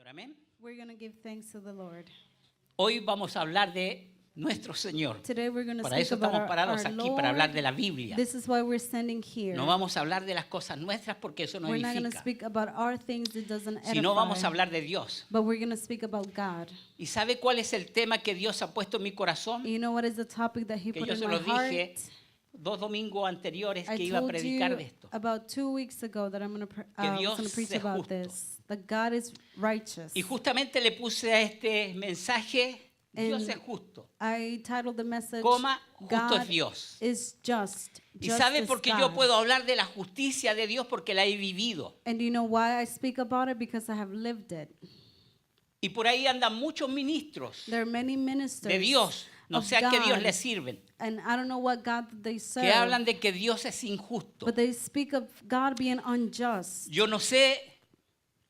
Señor, amén. We're going to give thanks to the Lord. Hoy vamos a hablar de nuestro Señor. Today we're going to Para speak eso about estamos parados our aquí, Lord. para hablar de la Biblia. This is why we're standing here. No vamos a hablar de las cosas nuestras porque eso no We're not going to edifica, speak about our things that doesn't edify. sino vamos a hablar de Dios. But we're going to speak about God. ¿Y sabe cuál es el tema que Dios ha puesto en mi corazón? You know what is the topic that He Que put yo in se my los dije heart? 2 domingos anteriores I que iba a told predicar you de esto. about 2 weeks ago that I'm going to Dios preach es about justo. this. That God is righteous. Y justamente le puse a este mensaje, Dios And es justo, I titled the message, coma, justo God es Dios. is just. ¿Y Just sabe is por qué God. yo puedo hablar de la justicia de Dios? Porque la he vivido. And you know why I speak about it? Because I have lived it. Y por ahí andan muchos ministros There are many ministers de Dios, no of sé a qué Dios God, les sirven, and I don't know what God they serve, que hablan de que Dios es injusto. but they speak of God being unjust. Yo no sé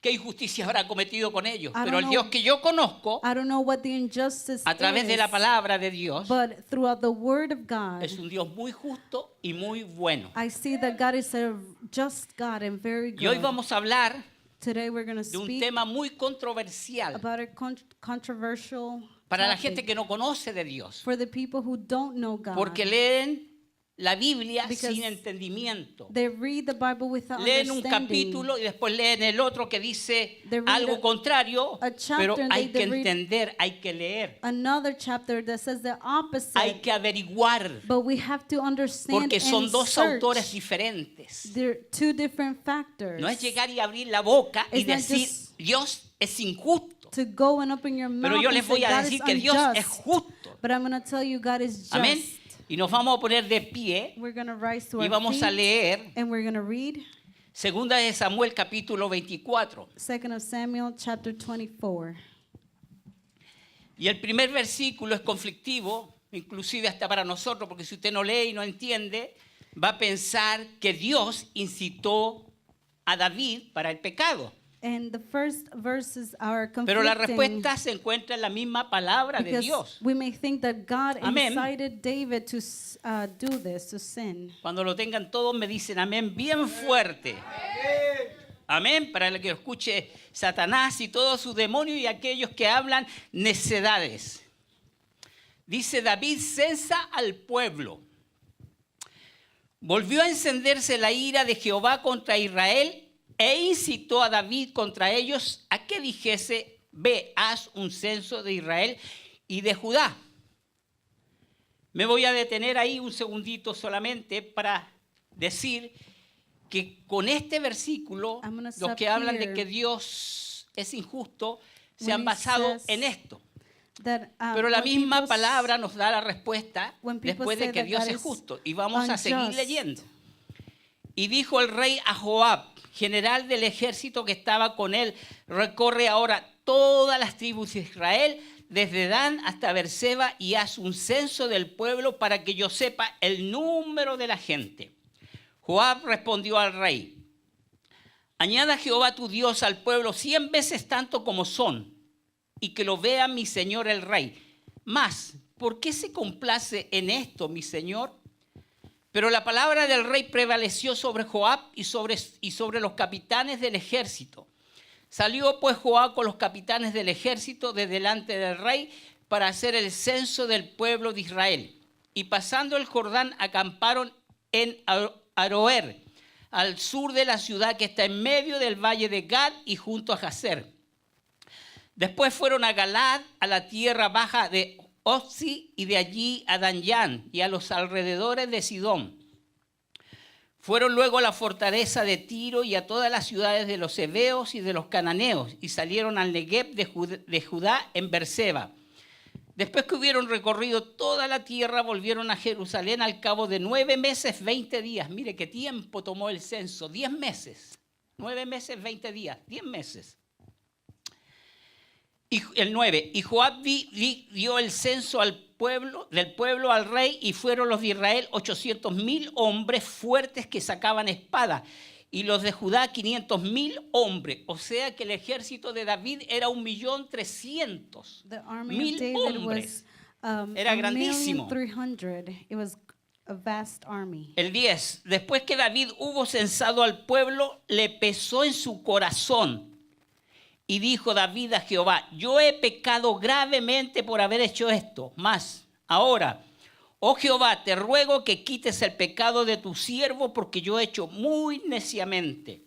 qué injusticia habrá cometido con ellos, I pero el don't Dios know- que yo conozco I don't know what the injustice a través de la is, palabra de Dios but throughout the Word of God, es un Dios muy justo y muy bueno. I see that God is a just God and very Y hoy good. vamos a hablar Today we're going to de un speak tema muy controversial about a controversial para la topic gente que no conoce de Dios, for the people who don't know God. porque leen la Biblia Because sin entendimiento. They read the Bible without Leen un understanding. capítulo y después leen el otro que dice They read algo contrario, a chapter pero and hay que they read entender, hay que leer, Another chapter that says the opposite. hay que averiguar, But we have to understand porque son and dos search. autores diferentes. There are two different factors. No es llegar y abrir la boca y It's not decir just Dios es injusto, to go and open your mouth pero yo and les say voy a God decir is que Dios unjust. es justo. But I'm going to tell you God is just. Amén. Y nos vamos a poner de pie We're going to rise to y our vamos a feet leer and we're going to read 2 de Samuel capítulo 24. 2 of Samuel chapter 24. Y el primer versículo es conflictivo, inclusive hasta para nosotros, porque si usted no lee y no entiende, va a pensar que Dios incitó a David para el pecado. And the first verses are Pero la conflicting respuesta se encuentra en la misma palabra de because Dios. we may think that God Amén. incited David to do this, to sin. Cuando lo tengan todos me dicen amén bien fuerte. Amén, para el que lo escuche Satanás y todos sus demonios y aquellos que hablan necedades. Dice David, censa al pueblo. Volvió a encenderse la ira de Jehová contra Israel e incitó a David contra ellos a que dijese, ve, haz un censo de Israel y de Judá. Me voy a detener ahí un segundito solamente para decir que con este versículo, I'm gonna los stop que hablan de here. que Dios es injusto, se When han he basado says en esto. That, Pero la when misma people palabra nos da la respuesta when people después de say que that Dios God es is justo. Y vamos a seguir unjust. leyendo. Y dijo el rey a Joab, general del ejército que estaba con él, recorre ahora todas las tribus de Israel, desde Dan hasta Beerseba, y haz un censo del pueblo para que yo sepa el número de la gente. Joab respondió al rey, añada Jehová tu Dios al pueblo 100 veces tanto como son, y que lo vea mi señor el rey. Mas, ¿por qué se complace en esto, mi señor? Pero la palabra del rey prevaleció sobre Joab y sobre los capitanes del ejército. Salió pues Joab con los capitanes del ejército de delante del rey para hacer el censo del pueblo de Israel. Y pasando el Jordán acamparon en Aroer, al sur de la ciudad que está en medio del valle de Gad y junto a Jazer. Después fueron a Galad, a la tierra baja de Otzi, y de allí a Danyán y a los alrededores de Sidón. Fueron luego a la fortaleza de Tiro y a todas las ciudades de los heveos y de los cananeos, y salieron al Negev de Judá en Beerseba. Después que hubieron recorrido toda la tierra, volvieron a Jerusalén al cabo de 9 meses, 20 días. Mire qué tiempo tomó el censo, 10 meses. 9 meses, 20 días, 10 meses. Y el 9, y Joab dio el censo del pueblo al rey, y fueron los de Israel 800,000 hombres fuertes que sacaban espada, y los de Judá 500,000 hombres. O sea que el ejército de David era 1,300,000 The army of David hombres. was Era grandísimo. 1,300,000. It was a vast army. El 10, después que David hubo censado al pueblo, le pesó en su corazón Y dijo David a Jehová, yo he pecado gravemente por haber hecho esto. Mas ahora, oh Jehová, te ruego que quites el pecado de tu siervo, porque yo he hecho muy neciamente.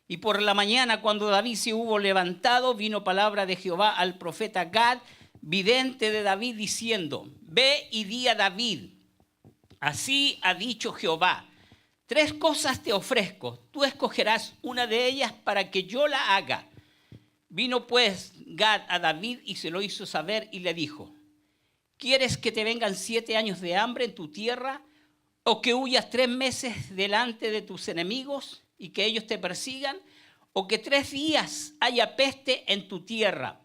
Y por la mañana, cuando David se hubo levantado, vino palabra de Jehová al profeta Gad, vidente de David, diciendo, ve y di a David, así ha dicho Jehová, 3 cosas te ofrezco, tú escogerás una de ellas para que yo la haga. Vino pues Gad a David y se lo hizo saber y le dijo, ¿quieres que te vengan 7 años de hambre en tu tierra o que huyas 3 meses delante de tus enemigos y que ellos te persigan o que 3 días haya peste en tu tierra?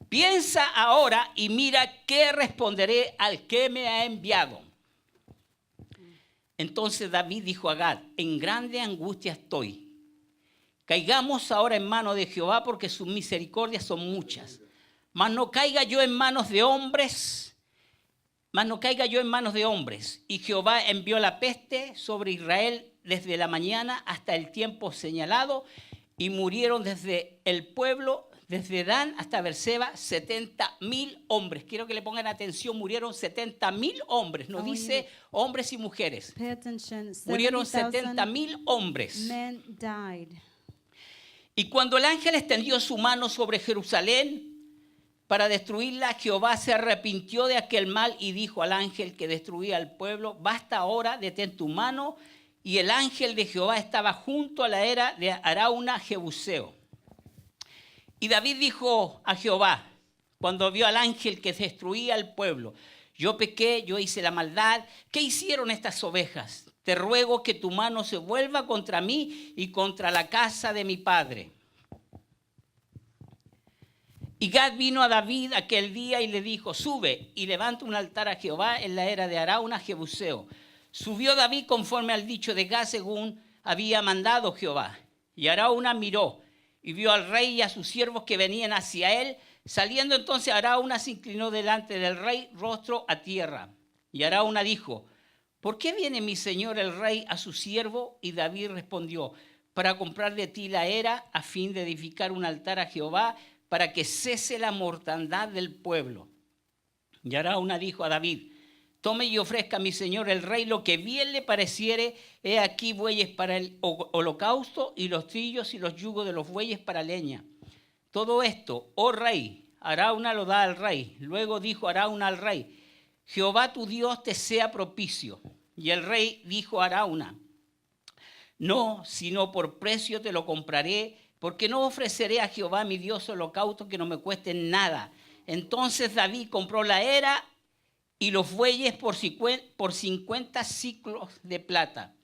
Piensa ahora y mira qué responderé al que me ha enviado. Entonces David dijo a Gad, en grande angustia estoy. Caigamos ahora en manos de Jehová, porque sus misericordias son muchas. Mas no caiga yo en manos de hombres. Y Jehová envió la peste sobre Israel desde la mañana hasta el tiempo señalado, y murieron desde el pueblo, desde Dan hasta Berseba, 70,000 hombres. Quiero que le pongan atención, murieron 70,000 hombres. No dice hombres y mujeres. Pay attention. Murieron 70,000 70,000 hombres. men died. Y cuando el ángel extendió su mano sobre Jerusalén para destruirla, Jehová se arrepintió de aquel mal y dijo al ángel que destruía al pueblo, basta ahora, detén tu mano. Y el ángel de Jehová estaba junto a la era de Arauna Jebuseo. Y David dijo a Jehová, cuando vio al ángel que destruía al pueblo, yo pequé, yo hice la maldad. ¿Qué hicieron estas ovejas? Te ruego que tu mano se vuelva contra mí y contra la casa de mi padre. Y Gad vino a David aquel día y le dijo, sube y levanta un altar a Jehová en la era de Arauna Jebuseo. Subió David conforme al dicho de Gad, según había mandado Jehová. Y Arauna miró y vio al rey y a sus siervos que venían hacia él. Saliendo entonces Arauna se inclinó delante del rey, rostro a tierra. Y Arauna dijo, ¿por qué viene mi señor el rey a su siervo? Y David respondió, para comprar de ti la era, a fin de edificar un altar a Jehová, para que cese la mortandad del pueblo. Y Arauna dijo a David, tome y ofrezca a mi señor el rey lo que bien le pareciere. He aquí bueyes para el holocausto y los trillos y los yugos de los bueyes para leña. Todo esto, oh rey, Arauna lo da al rey. Luego dijo Arauna al rey, Jehová tu Dios te sea propicio. Y el rey dijo a Arauna, no, sino por precio te lo compraré, porque no ofreceré a Jehová mi Dios holocausto que no me cueste nada. Entonces David compró la era y los bueyes por 50 siclos de plata.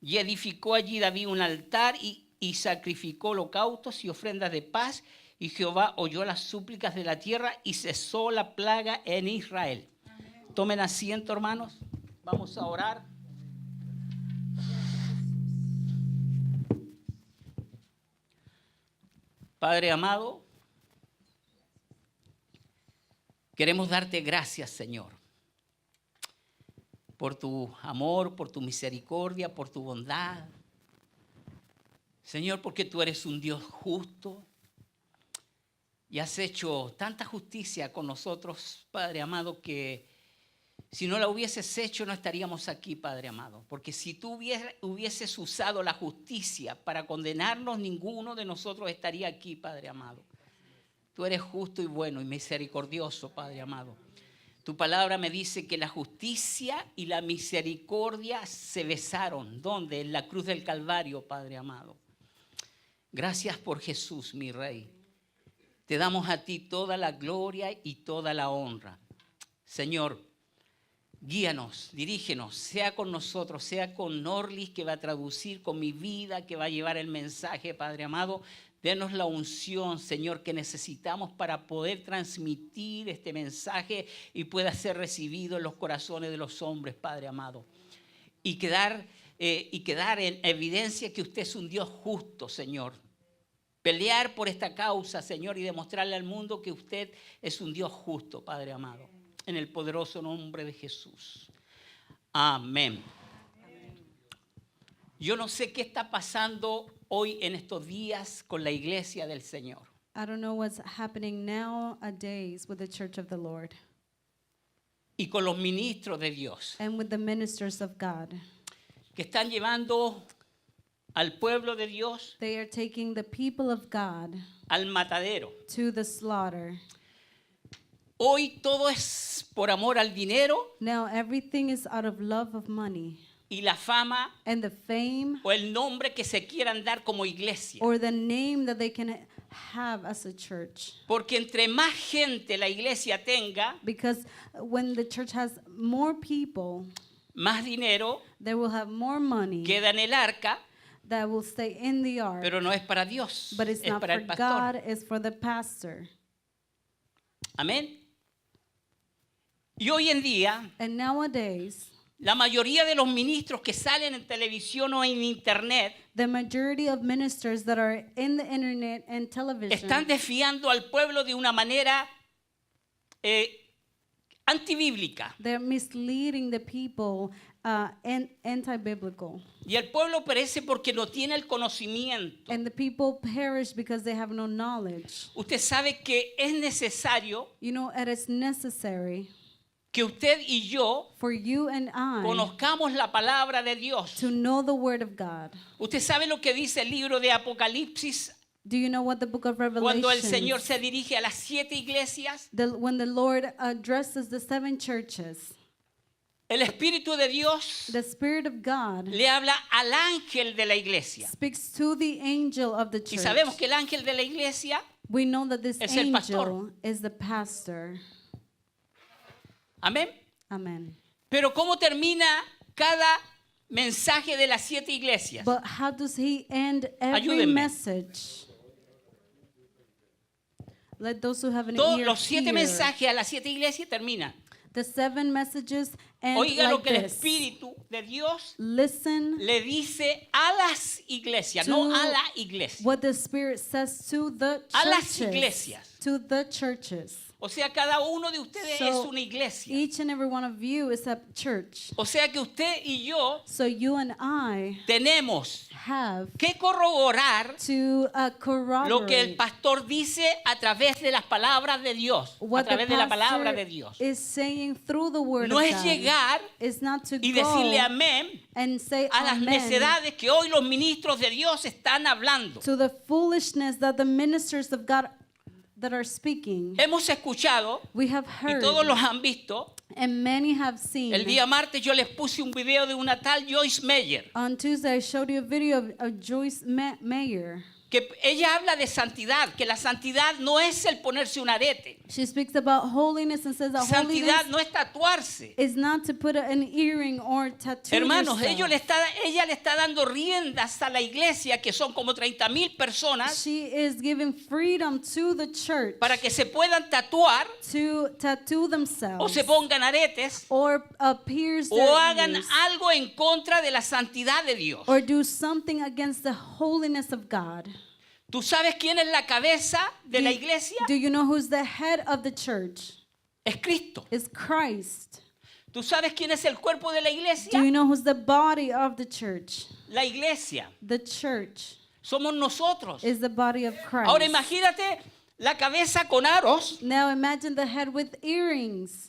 Y edificó allí David un altar y sacrificó holocaustos y ofrendas de paz. Y Jehová oyó las súplicas de la tierra y cesó la plaga en Israel. Amén. Tomen asiento, hermanos. Vamos a orar. Padre amado, queremos darte gracias, Señor, por tu amor, por tu misericordia, por tu bondad. Señor, porque tú eres un Dios justo y has hecho tanta justicia con nosotros, Padre amado, que si no la hubieses hecho no estaríamos aquí, Padre amado. Porque si tú hubieses usado la justicia para condenarnos, ninguno de nosotros estaría aquí, Padre amado. Tú eres justo y bueno y misericordioso, Padre amado. Tu palabra me dice que la justicia y la misericordia se besaron. ¿Dónde? En la cruz del Calvario, Padre amado. Gracias por Jesús, mi Rey. Te damos a ti toda la gloria y toda la honra. Señor, guíanos, dirígenos, sea con nosotros, sea con Norlis, que va a traducir, con mi vida, que va a llevar el mensaje, Padre amado. Denos la unción, Señor, que necesitamos para poder transmitir este mensaje y pueda ser recibido en los corazones de los hombres, Padre amado. Y quedar en evidencia que usted es un Dios justo, Señor. Pelear por esta causa, Señor, y demostrarle al mundo que usted es un Dios justo, Padre amado. En el poderoso nombre de Jesús. Amén. Yo no sé qué está pasando hoy en estos días con la iglesia del Señor. I don't know what's happening nowadays with the church of the Lord Y con los ministros de Dios, and with the ministers of God. que están llevando al pueblo de Dios They are taking the people of God al matadero. to the slaughter. Hoy todo es por amor al dinero Now everything is out of love of money y la fama and the fame o el nombre que se quieran dar como iglesia. or the name that they can have as a church. Porque entre más gente la iglesia tenga, Because when the church has more people, más dinero they will have more money queda en el arca, that will stay in the ark. pero no es para Dios, But it's es not para for el pastor. God, it's for the pastor. Amén. Y hoy en día, And nowadays, la mayoría de los ministros que salen en televisión o en internet the majority of ministers that are in the internet and television, están desviando al pueblo de una manera antibíblica. they're misleading the people and anti-biblical. Y el pueblo perece porque no tiene el conocimiento. And the people perish because they have no knowledge. Usted sabe que es necesario You know, it is necessary que usted y yo for you and I conozcamos la palabra de Dios. to know the word of God. Usted sabe lo que dice el libro de Apocalipsis Do you know what the book of Revelation, cuando el Señor se dirige a las 7 iglesias. when the Lord addresses the 7 churches, El Espíritu de Dios the Spirit of God le habla al ángel de la iglesia. speaks to the angel of the Y church. sabemos que el ángel de la iglesia, We know that this es el pastor. angel is the pastor. amén. Amen. Pero ¿cómo termina cada mensaje de las 7 iglesias? But how does he end every Ayúdenme. message? Let those who have an Todos ear los 7 hear. mensajes a las 7 iglesias terminan. The 7 messages end Oiga lo like que el this. Espíritu de Dios Listen le dice a las iglesias, to no a la iglesia. what the Spirit says to the A las churches. iglesias. To the churches. O sea, cada uno de ustedes es So una iglesia. each and every one of you is a church. O sea que usted y yo So you and I tenemos have que corroborar to lo que el corroborate pastor dice a través de las palabras de Dios, a what the través de la palabra pastor de Dios. is saying through the word No of es God. llegar It's not to y go decirle amén and say a las amen necedades que hoy los ministros de Dios están hablando. to the foolishness that the ministers of God that are speaking. Hemos escuchado We have y heard todos los han visto. and many have seen. El día martes yo les puse un video de una tal Joyce Meyer, On Tuesday, I showed you a video of Joyce Meyer. que ella habla de santidad, que la santidad no es el ponerse un arete. She speaks about holiness and says that Santidad holiness no es tatuarse. is not to put an earring or tattoo Hermanos, yourself. ella le está dando riendas a la iglesia, que son como 30,000 personas, She is giving freedom to the church para que se puedan tatuar to tattoo o themselves se pongan aretes or pierce o their hagan ears algo en contra de la santidad de Dios. or do something against the holiness of God. ¿Tú sabes quién es la cabeza de la iglesia? Do you know who's the head of the church? Es Cristo. It's Christ. ¿Tú sabes quién es el cuerpo de la Do iglesia? you know who's the body of the church? La iglesia. The church Somos nosotros. is the body of Christ. Ahora imagínate la cabeza con aros, Now imagine the head with earrings,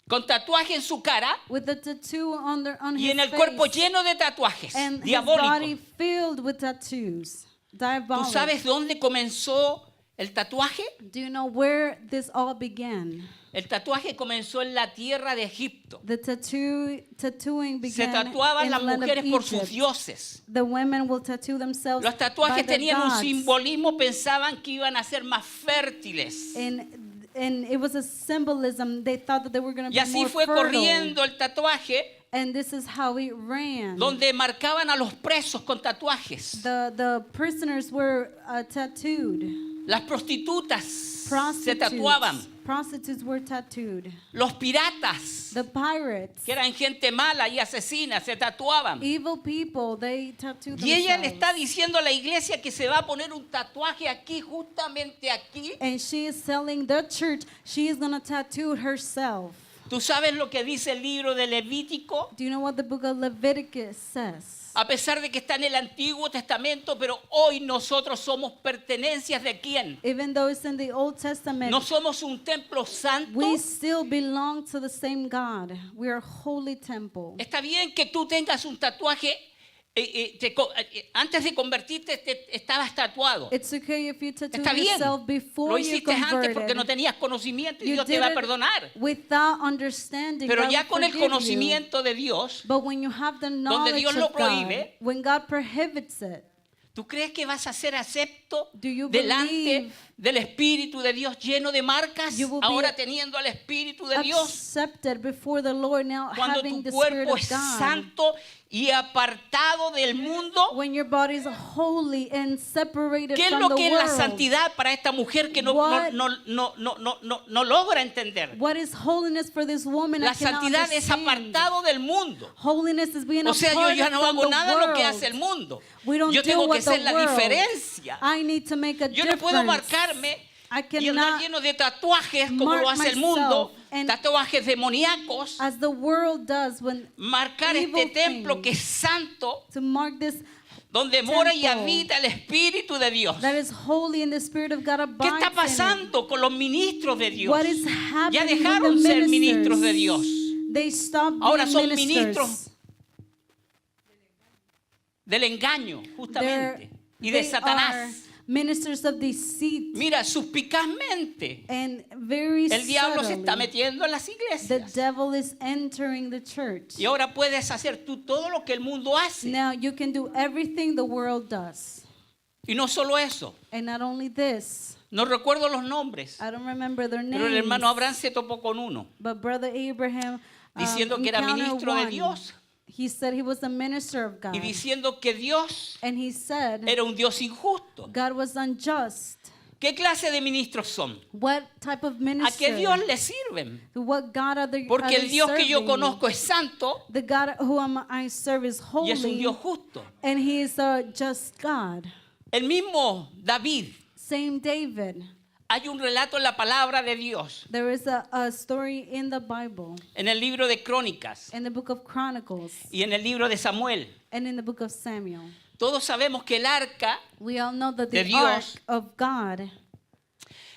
con tatuaje en su cara with the tattoo on y his en el cuerpo face, lleno de tatuajes and his body diabólicos. filled with tattoos. ¿Tú Diabolic. sabes dónde comenzó el tatuaje? Do you know where this all began? El tatuaje comenzó en la tierra de Egipto. The tattooing Se began tatuaban in las the land of mujeres por sus Egypt. dioses. The women will tattoo themselves Los by tatuajes their tenían un gods. simbolismo, pensaban que iban a ser más fértiles. And it was a symbolism. They thought that they were going to Y be así more fue fertile. corriendo el tatuaje, And this is how it ran. donde marcaban a los presos con tatuajes. The prisoners were tattooed. Las prostitutas se tatuaban. Prostitutes were tattooed. Los piratas, The pirates, que eran gente mala y asesina, se tatuaban. evil people, they tattooed Y ella le themselves. está diciendo a la iglesia que se va a poner un tatuaje aquí, justamente aquí. And she is telling the church she is going to tattoo herself. ¿Tú sabes lo que dice el libro de Levítico? Do you know what the book of Leviticus says? A pesar de que está en el Antiguo Testamento, pero hoy nosotros somos pertenencias de quién. Even though it's in the Old Testament, No somos un templo santo. we still belong to the same God. We are a holy temple. Está bien que tú tengas un tatuaje. Antes de convertirte estabas tatuado. It's okay if you tattoo Está bien. yourself Lo before you hiciste antes porque no converted. tenías conocimiento y You Dios te did va a it perdonar. without understanding. Pero God ya will con el forgive you. conocimiento de Dios, But when you have the knowledge Dios lo of God, prohíbe, when God prohibits it, ¿tú crees que vas a ser acepto do you delante believe del Espíritu de Dios lleno de marcas? you will be Ahora teniendo al Espíritu de Dios, accepted before the Lord, now cuando having tu the Spirit cuerpo of es God? santo y apartado del mundo. When your body is holy and separated ¿Qué es from lo the que es la world? santidad para esta mujer que no logra entender? What is holiness for this woman? La I cannot santidad es understand. apartado del mundo. Holiness is being O sea, yo apart ya no from hago the nada world. lo que hace el mundo. We don't Yo do tengo que what the ser la world. diferencia. I need to make a Yo no puedo difference. marcarme I y andar cannot lleno de tatuajes como mark lo hace el mundo, myself and- tatuajes demoníacos, as the world does when marcar evil este templo things. que es santo, to mark this donde mora y temple habita el Espíritu de Dios. that is holy and the Spirit of God ¿Qué abides está in it. pasando con los ministros de Dios? What is Ya happening dejaron with the ser ministers? ministros de Dios. They stopped Ahora being son ministers. ministros del engaño, justamente, y de They are Satanás. ministers of deceit. Mira, suspicazmente, And very el diablo se está subtly, metiendo en las the iglesias. devil is entering the church. Y ahora puedes hacer tú todo lo que el mundo hace. Now you can do everything the world does. Y no solo eso, And not only this, no recuerdo los nombres, I don't remember their pero el names, hermano Abraham se topó con uno, but Brother Abraham diciendo que era encountered ministro de one. Dios He said he was a minister of God. y diciendo que Dios And he said era un Dios injusto. God was unjust. ¿Qué clase de ministros son? What type of ¿A minister? qué Dios le sirven? To what God are they, Porque are el they Dios que yo serving? conozco es santo The God whom I serve is y es un holy, Dios justo. and he is a just God. El mismo David, Same David. hay un relato en la palabra de Dios, There is a story in the Bible, en el libro de Crónicas in the book of Chronicles, y en el libro de Samuel. and in the book of Samuel. Todos sabemos que el arca We all know that de the Dios ark of God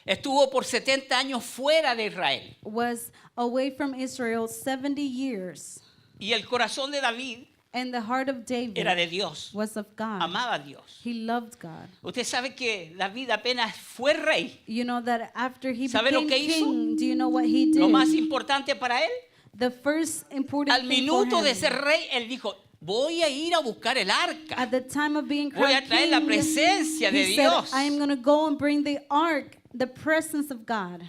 estuvo por 70 años fuera de Israel. was away from Israel 70 years, Y el corazón de David and the heart of David era de Dios. was of God. Amaba a Dios. He loved God. Usted sabe que David apenas fue rey. You know that after he ¿Sabe lo became que hizo? king, do you know what he did? Lo más importante para él, The first important al thing for minuto de him, ser rey, él dijo, voy a ir a buscar el arca. at the time of being Voy a crowned traer la king, presencia de he said, Dios. I am going to go and bring the ark, the presence of God.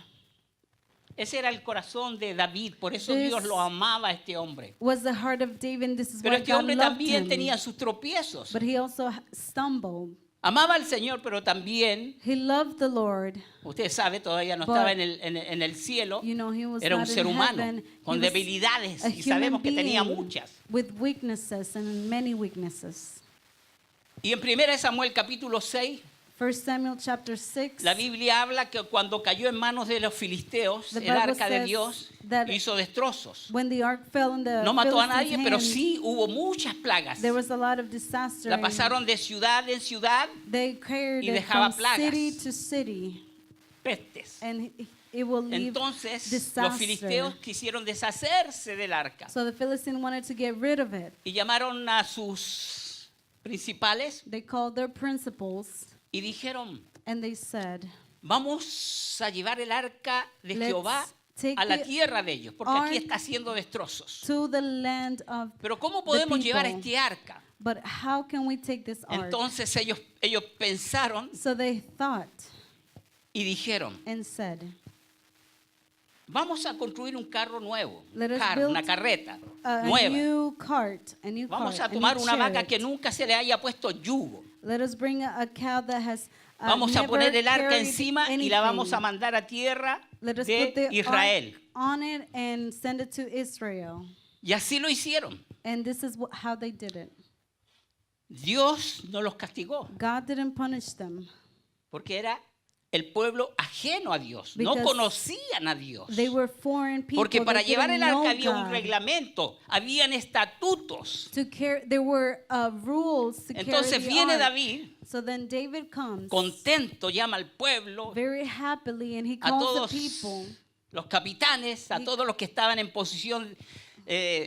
Ese era el corazón de David, por eso This Dios lo amaba a este hombre. Was the heart of David, and this is Pero why este God hombre loved también him. tenía sus tropiezos. But he also stumbled. Amaba al Señor, pero también, He loved the Lord. usted sabe, todavía no But, estaba en el cielo. You know, he was Era un not ser in humano, heaven. con He was debilidades, a y sabemos que human tenía being muchas. with weaknesses and many weaknesses. Y en 1 Samuel capítulo 6, 1 Samuel chapter 6. la Biblia habla que cuando cayó en manos de los filisteos, The el Bible arca de says Dios that hizo destrozos. When the ark fell in the No mató a Philistines' nadie, pero hands, sí hubo muchas plagas. there was a lot of disaster. La pasaron de ciudad en ciudad, They carried y it dejaba from plagas. city to city, pestes. and it will leave Entonces disaster. los filisteos quisieron deshacerse del arca So the Philistines wanted to get rid of it. y llamaron a sus principales They called their principals, y dijeron, and they said, vamos a llevar el arca de Let's Jehová take a la the tierra de ellos, porque aquí ark está haciendo destrozos. to the land of Pero ¿cómo the podemos llevar people. este arca? But how can we take this ark? Entonces ellos pensaron So they thought y dijeron, and said, vamos a construir un carro nuevo, Let us una build carreta a nueva. new cart, a new Vamos cart, a tomar a new una vaca chariot. que nunca se le haya puesto yugo. Let us bring a cow that has Vamos a never poner el arca carried encima y la vamos a anything. mandar a tierra Let us put the de Israel. ark on it and send it to Israel. Y así lo hicieron. And this is how they did it. Dios no los castigó God didn't punish them porque era el pueblo ajeno a Dios. No Because conocían a Dios. They were foreign people. Porque para They llevar didn't el know arca había un God. reglamento, habían estatutos. There were rules to Entonces carry the viene ark. David, So then David comes contento, llama al pueblo, very happily, and he a calls todos the people. los capitanes, a todos los que estaban en posición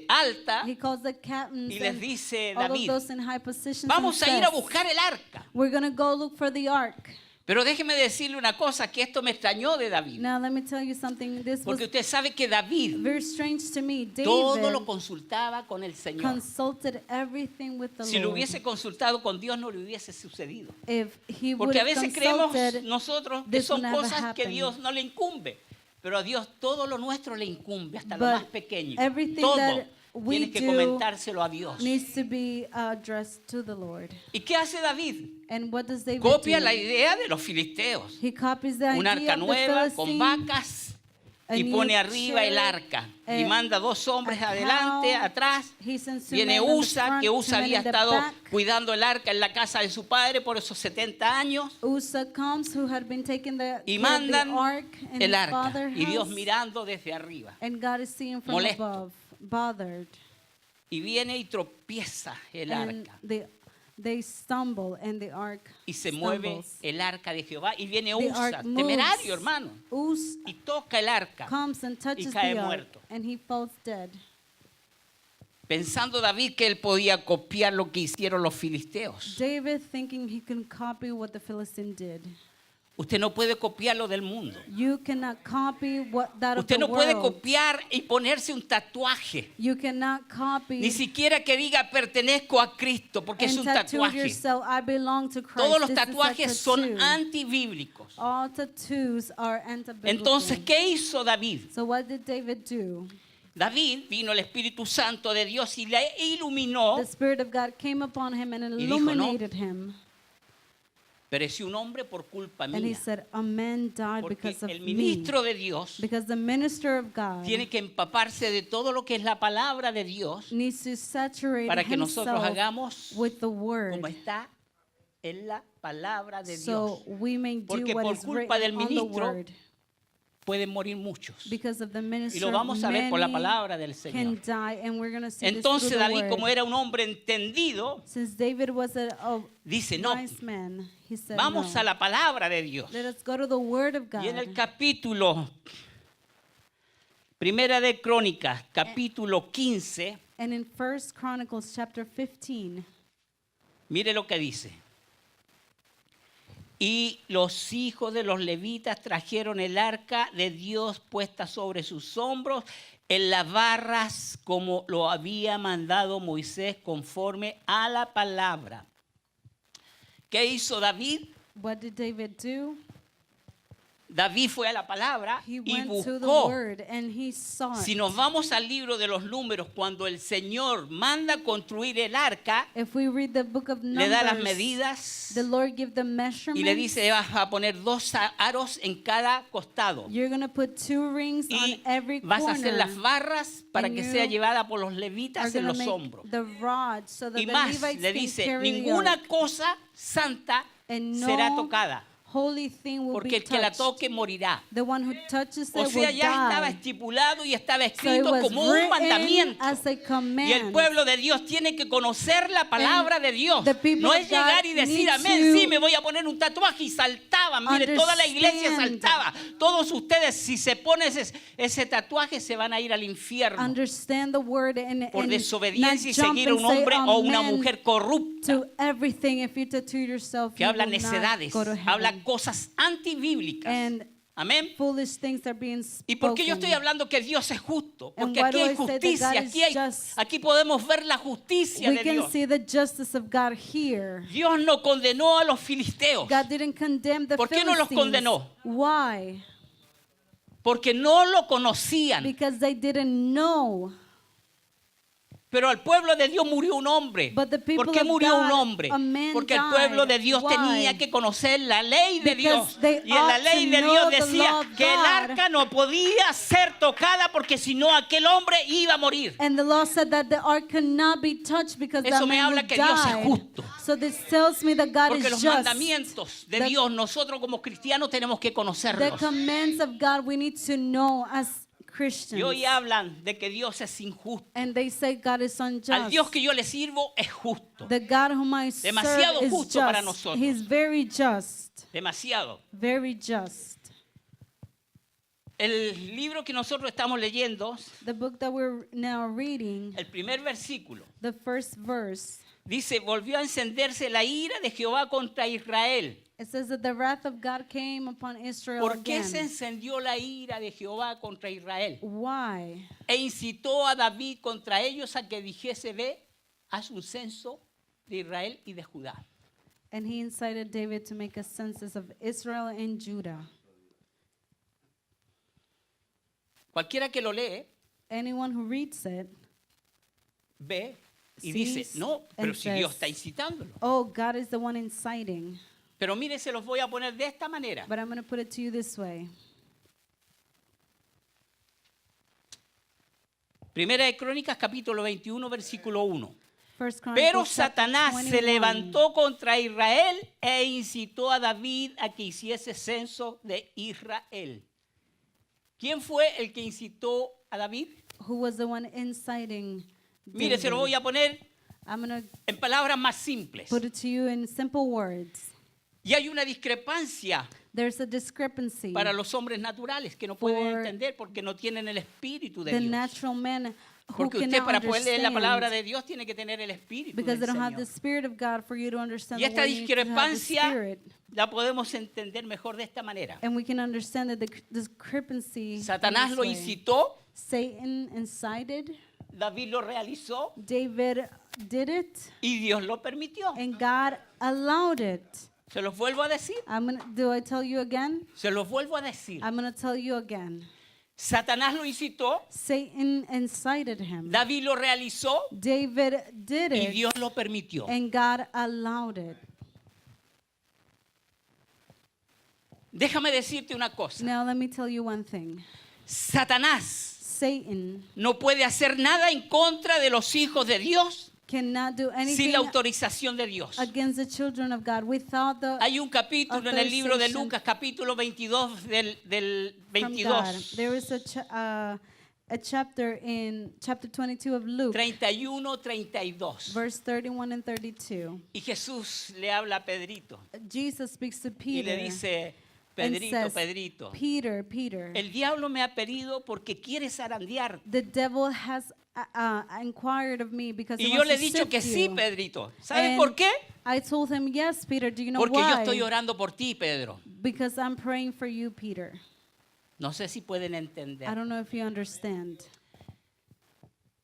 alta, He calls the captains y les and dice all of David, those in high positions. and vamos a ir a says, buscar el arca. We're going to go look for the ark. Pero déjeme decirle una cosa, que esto me extrañó de David. Now let me tell you something. This was Porque usted sabe que David very strange to me. todo lo David consultaba con el Señor. consulted everything with the Si lo Lord. hubiese consultado con Dios, no le hubiese sucedido. If he would Porque a have veces creemos consulted, nosotros que this son would never cosas que happen. Dios no le incumbe. Pero a Dios todo lo nuestro le incumbe, hasta lo But más pequeño. everything Todo that we tiene que do comentárselo a Dios. needs to be addressed to the Lord. ¿Y qué hace David? And what does David Copia do? la idea de los filisteos. He copies the Un idea arca of the nueva con Philistines, vacas a y new pone arriba el chariot, arca. a- Y manda dos hombres a adelante, cow. atrás. He sends two Viene men on the Usa, front, que two Usa men había in the estado back. cuidando el arca en la casa de su padre por esos 70 años. Usa comes, who had been taking the, Y care of mandan the ark in el his arca. father's Y Dios house, mirando desde arriba. and God is seeing from Molesto. above, bothered. Y viene y tropieza el And arca. they stumble, and the ark Y se mueve stumbles. el arca de Jehová. Y viene The Usa, ark moves. temerario hermano. Usa Y toca el arca. comes and touches cae the ark, muerto. and he falls dead. Pensando David que él podía copiar lo que hicieron los filisteos. David thinking he can copy what the Philistine did. Usted no puede copiarlo del mundo. You cannot copy that of Usted the no puede world. copiar y ponerse un tatuaje. You cannot copy Ni siquiera que diga pertenezco a Cristo, porque es and un tattoo tatuaje. yourself, I belong to Christ. Todos los This is a tatuajes son tattoo. antibíblicos. All tattoos are anti-biblical. Entonces, ¿qué hizo David? So what did David do? David vino el Espíritu Santo de Dios y le iluminó. The Spirit of God came upon him and dijo, "No. illuminated him. Pereció un hombre por culpa And he mía. said, a man died Porque because of el me. ministro de Dios Because the minister of God tiene que empaparse de todo lo que es la palabra de Dios needs to saturate para que nosotros himself hagamos with the word. como está en la palabra de Dios. So we may do Porque what por is culpa written del on the ministro, word. Pueden morir muchos. Because of the Y minister, lo vamos a ver por la many palabra del can Señor. die, and we're going to see Entonces this through the David, word. como era un hombre entendido, Since David was a dice, no, wise man, he said, vamos no. a la palabra de Dios. Let us go to the word of God. Y en el capítulo, Primera de Crónicas, capítulo 15, And in 1 Chronicles chapter 15, mire lo que dice. Y los hijos de los levitas trajeron el arca de Dios puesta sobre sus hombros en las barras como lo había mandado Moisés conforme a la palabra. ¿Qué hizo David? what did David do? David fue a la palabra He y went to the buscó. word and he sought. Si nos vamos al libro de los números, cuando el Señor manda construir el arca, If we read the book of le da las Numbers, medidas the Lord give the y measurements. le dice, vas a poner 2 aros en cada costado. You're going to put 2 rings on Y every vas a corner. hacer las barras para And que you sea llevada por los are levitas en going to los make hombros. the rods so that Y the más, Levites le can dice, carry the ninguna ark. cosa santa And será no tocada, holy thing will porque be el que la touched. toque morirá. The one who touches O it sea, will ya estaba die. estipulado y estaba So it escrito was como un written mandamiento. as a command. Y el pueblo de Dios tiene que conocer la palabra de Dios. the people No of es llegar y God decir, need amén, to sí, me voy a poner un tatuaje y saltaban. Mire, toda la iglesia understand. saltaba. Todos ustedes, si se ponen ese tatuaje, se van a ir al infierno Understand the word and, por and desobediencia y not jump seguir a un and say hombre o una amen mujer corrupta to everything. If you tattoo yourself, que you habla will not necedades, go to heaven. habla cosas antibíblicas. And Amén. foolish things are being spoken. ¿Y por qué yo estoy hablando que Dios es justo? And Porque why aquí do hay I say that justicia, God is just? aquí podemos ver la justicia We de can Dios. see the justice of God here. Dios no condenó a los filisteos God didn't condemn the ¿Por qué no los Philistines. condenó? Why? porque no lo conocían. Because they didn't know. Pero al pueblo de Dios murió un hombre. But the people ¿Por qué of murió un God, hombre? a man Porque el died. pueblo de Dios Why? tenía que conocer la ley de Dios. Because they Y en la ought ley to de know Dios the decía law of que el God. arca no podía ser tocada porque si no aquel hombre iba a morir. And the law said that the ark could not be touched because Eso that me man habla would que Dios es die. justo. So this tells me that God Porque is los just. mandamientos de The- Dios nosotros como cristianos tenemos que The conocerlos. commands of God we need to know as Christians. Y hoy hablan de que Dios es injusto. And they say God is unjust. Al Dios que yo le sirvo es justo. The God whom I Demasiado serve is justo para just. nosotros. He's very just. Demasiado. Very just. El libro que nosotros estamos leyendo, The book that we're now reading, el primer versículo, the first verse, dice, volvió a encenderse la ira de Jehová contra Israel. it says that the wrath of God came upon Israel ¿Por qué se again. encendió la ira de Jehová contra Israel? Why? E incitó a David contra ellos a que dijese, ve, haz un censo de Israel y de Judá. And he incited David to make a census of Israel and Judah. Cualquiera que lo lee, Anyone who reads it, ve y sees dice, no, pero and si Dios says, está incitándolo. oh, God is the one inciting. Pero mire, se los voy a poner de esta manera. But I'm going to put it to you this way. Primera de Crónicas, capítulo 21, versículo 1. First Pero Chronicles chapter Satanás se 21. levantó contra Israel e incitó a David a que hiciese censo de Israel. ¿Quién fue el que incitó a David? Who was the one inciting Mire, se lo voy David? a poner I'm going to en palabras más simples. put it to you in simple words. Y hay una discrepancia There's a discrepancy. para los hombres naturales que no pueden For entender porque no tienen el espíritu de The Dios. natural man who Porque usted cannot para poder leer la palabra understand de Dios tiene que tener el espíritu because they del don't have the Señor. Spirit of God for you to understand Y the esta word. You need to have the discrepancia Spirit. la podemos entender mejor de esta manera. And we can understand that the discrepancy in Satanás this lo way. incitó, Satan incited, David lo realizó David did it, y Dios lo permitió. and God allowed it. Se los vuelvo a decir. Do I tell you again? Se los vuelvo a decir. I'm going to tell you again. Satanás lo incitó, Satan incited him. David lo realizó David did y it, Dios lo permitió. and God allowed it. Déjame decirte una cosa. Now let me tell you one thing. Satanás Satan no puede hacer nada en contra de los hijos de Dios cannot do sin anything la autorización de Dios. against the children of God without the Hay un capítulo en el libro de authorization Lucas, capítulo 22 del from God. 22, There is a chapter in chapter 22 of Luke, 31, 32. verse 31 and 32. Y Jesús le habla a Pedrito Jesus speaks to y Peter le dice, and Pedrito, says, Pedrito, Peter, Peter, el diablo me ha pedido porque quiere zarandear. the devil has inquired of me because Y he yo wants le he to dicho sift que sí, you. Pedrito. ¿Sabes And por qué? I told him, yes, Peter. Do you know Porque yo why? estoy orando por ti, Pedro. Because I'm praying for you, Peter. No sé si pueden I entender. don't know if you understand.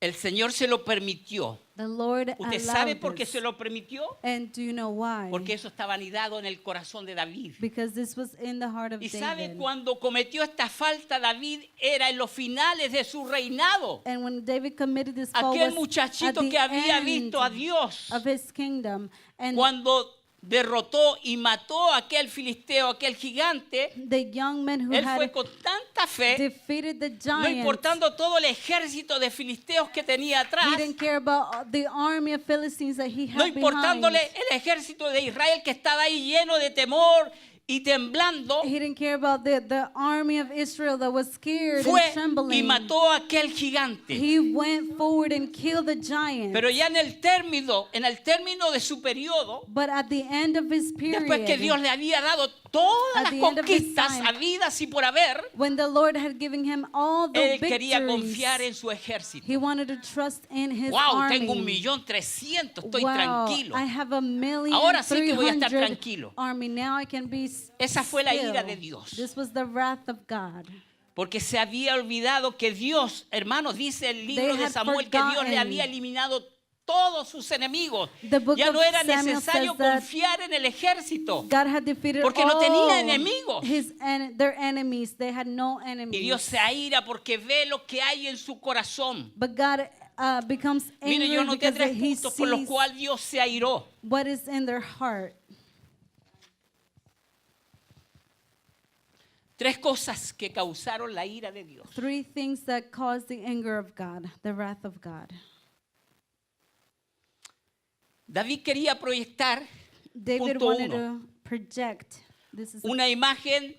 El Señor se lo permitió. The Lord ¿Usted sabe allowed por qué this. se lo permitió? And do you know why? Porque eso estaba anidado en el corazón de David. Because this was in the heart of Y sabe, David. cuando cometió esta falta, David era en los finales de su reinado. And when David committed this fault Aquel was muchachito at the que había end visto a Dios of his kingdom. And cuando derrotó y mató a aquel filisteo, aquel gigante. the young man who Él fue had con tanta fe, defeated the no giant, importando todo el ejército de filisteos que tenía atrás, he didn't care about the army of Philistines that he no had importándole behind. el ejército de Israel que estaba ahí lleno de temor y temblando, He didn't care about the army of Israel that was scared fue and y trembling. mató a aquel gigante. He went forward and killed the giant. Pero ya en el término de su periodo, But at the end of his period, después que Dios le había dado todas At las the end of his conquistas time, habidas y por haber, when the Lord had given him all the él quería victories, confiar en su ejército. he wanted to trust in his Wow, army. tengo 1.300.000, estoy Wow, tranquilo. I have 1,300,000 Ahora sí que voy a estar tranquilo. army. Now I can be Esa fue la still. ira de Dios. This was the wrath of God. Porque se había olvidado que Dios, hermanos, dice el libro They de had Samuel, que Dios le forgotten. había eliminado todos sus enemigos. The book Ya no of era Samuel necesario says that confiar en el ejército. God had defeated Porque no all tenía enemigos. their enemies. They had no Y enemies. Dios se aira porque ve lo que hay en su corazón. But God becomes Mire, angry yo noté because 3 he puntos por los sees cuales Dios se airó. what is in their heart. 3 cosas que causaron la ira de Dios. 3 things that cause the anger of God, the wrath of God. David quería proyectar David Punto wanted uno. to project, this is una imagen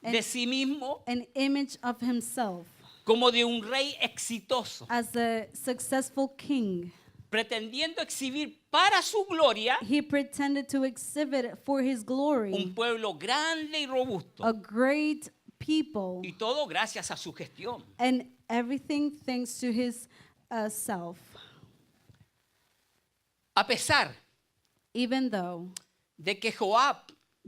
de And- sí mismo an image of himself como de un rey exitoso, as a successful king. pretendiendo exhibir para su gloria He pretended to exhibit for his un glory pueblo grande y robusto. a great people, Y todo gracias a su gestión. and everything thanks to his self. A pesar Even though de que Joab,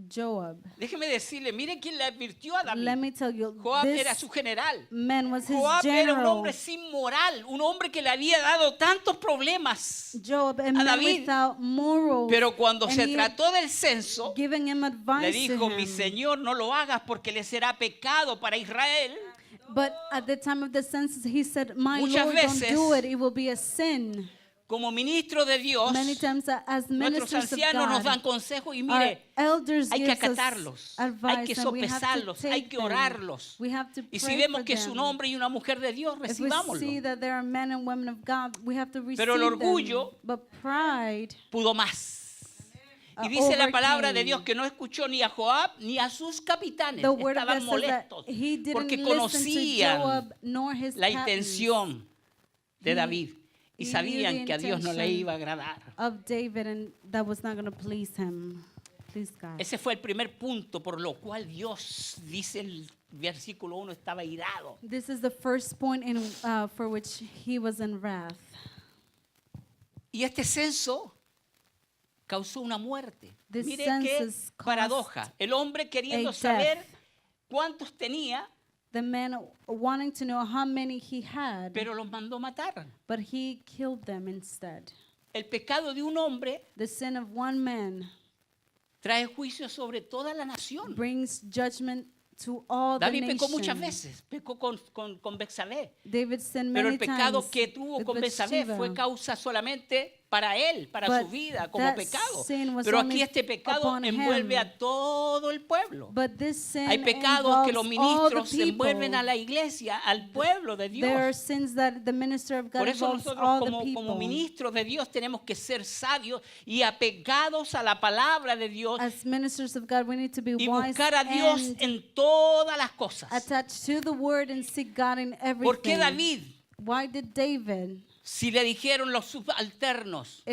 Joab, déjeme decirle, mire quién le advirtió a let David. me tell you, Joab era this su general. man was his Joab era un general. hombre sin moral, un hombre que le había dado tantos problemas. Joab, a a man David. without morals. Pero cuando and se he trató del censo, giving him le advice dijo, to mi him. Señor, no lo hagas porque le será pecado para Israel. But at the time of the census, he said, "My Muchas Lord, veces, don't do it. It will be a sin." Como ministro de Dios, Many times, as nuestros ministers of ancianos nos dan God, consejos y our mire, elders hay que gives us acatarlos, advice, hay que and we have to sopesarlos, hay take que them. orarlos. We have to Y si pray vemos for que es un them. hombre y una mujer de Dios, If we recibámoslo. see that there are men and women of God, we have to receive Pero el orgullo them. But pride Pudo más. uh, Y dice la palabra de overcame. Dios que no escuchó ni a Joab ni a sus capitanes. The word of Estaban God says that molestos he didn't porque listen to conocían Joab nor his la captains intención de David y he knew sabían the que a Dios no le intention iba a agradar. of David, and that was not going to please him. Please God. Ese fue el primer punto por lo cual Dios, dice el versículo 1, estaba irado. This is the first point for which he was in wrath. Y este censo causó una muerte. This Mire qué census caused paradoja. El hombre queriendo a saber death. cuántos tenía, The man wanting to know how many he had, pero los mandó matar. but he killed them instead. El pecado de un hombre The sin of one man trae juicio sobre toda la nación. brings judgment to all the David pecó nation. muchas veces, pecó con Betsabé, David sinned pero many el pecado times que tuvo with con Betsabé Bathsheba. fue causa solamente para él, para But su vida, como that pecado. sin was Pero only aquí este pecado upon envuelve him. a todo el pueblo. But this sin Hay pecados que los involves all the ministros people. envuelven a la iglesia, al pueblo de There are Dios. sins that the minister of God Por eso involves nosotros all the como people. ministros de Dios tenemos que ser sabios y apegados a la palabra de Dios As ministers of God, we need to be y wise buscar a Dios and en todas las cosas. attached to the word and seek God in everything. ¿Por qué David, Why did David, si le dijeron los subalternos,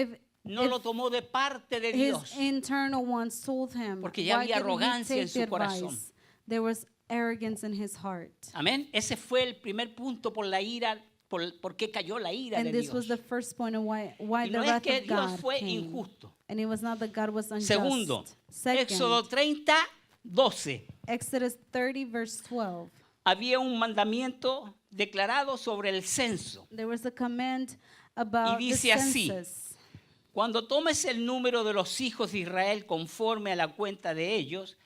no if lo tomó de parte de his Dios? internal ones told him, Porque ya why había didn't he arrogancia en take the su corazón. advice? There was arrogance in his heart. Amén. Ese fue el primer punto por la ira, por qué cayó la ira And de this was Dios. the first point of why Y the no es wrath que of Dios God fue came. injusto. And it was not that God was unjust. Segundo, Second, Éxodo 30, 12. Exodus 30 verse 12. Había un mandamiento declarado sobre el censo. There was a command about the dice así, census. Cuando tomes el número de los hijos de Israel conforme a la cuenta de ellos,